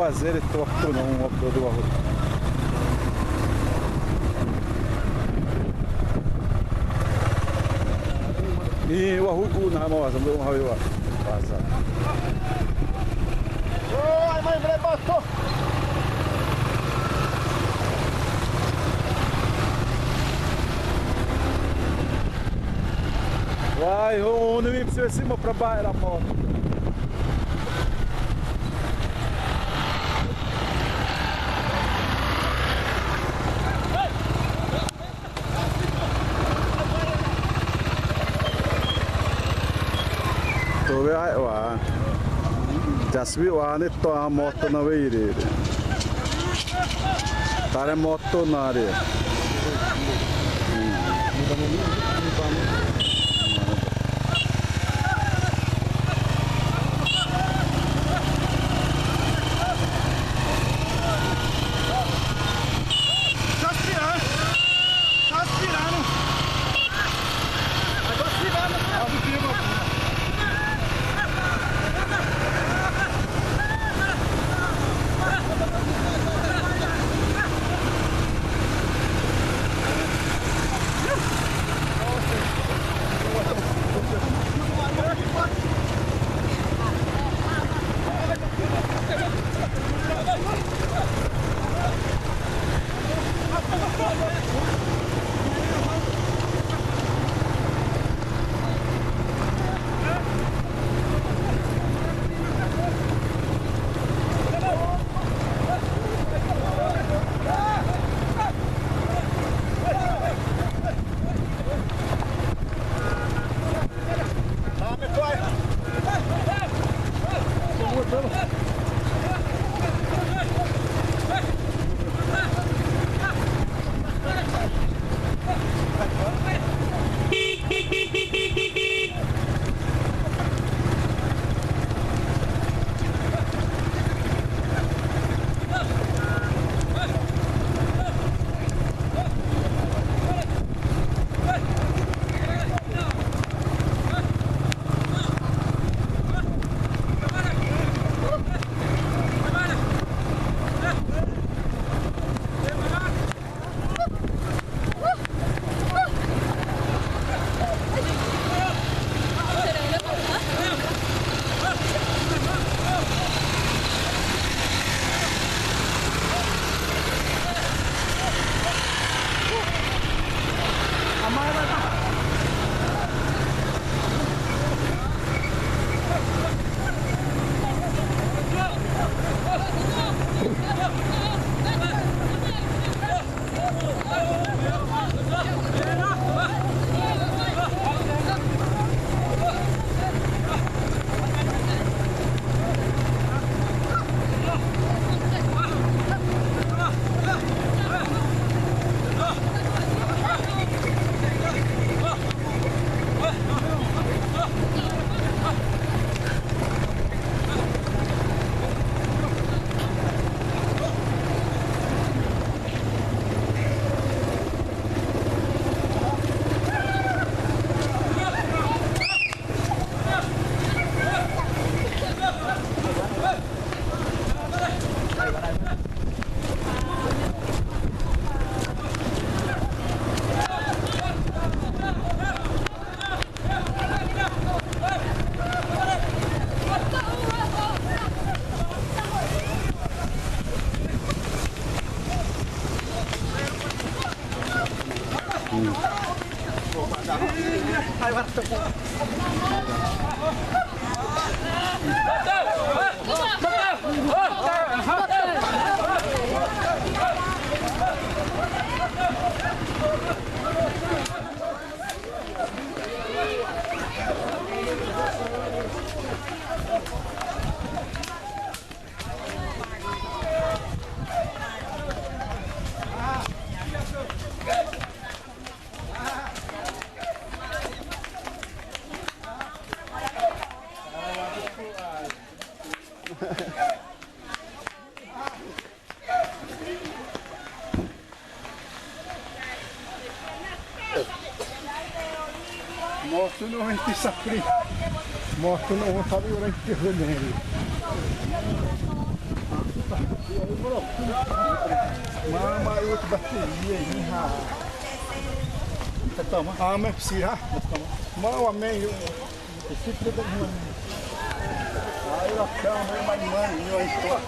waziri waktu na waktu dua hud. Ni wahuku na mawaza ndio hawiwa. Baza. Oh, ai mai vrei basto. Vai, o não precisa cima para baixo a moto. Tu vai lá. Já se viu lá, né? A moto na veia. Tá a moto na área. Moto não entra sapri. Moto não sabe o que é Mama, aí outro bateria aí, toma. Ah, mas precisa. Mau amém. Esse tipo de aí na cama, mais mãe, eu estou.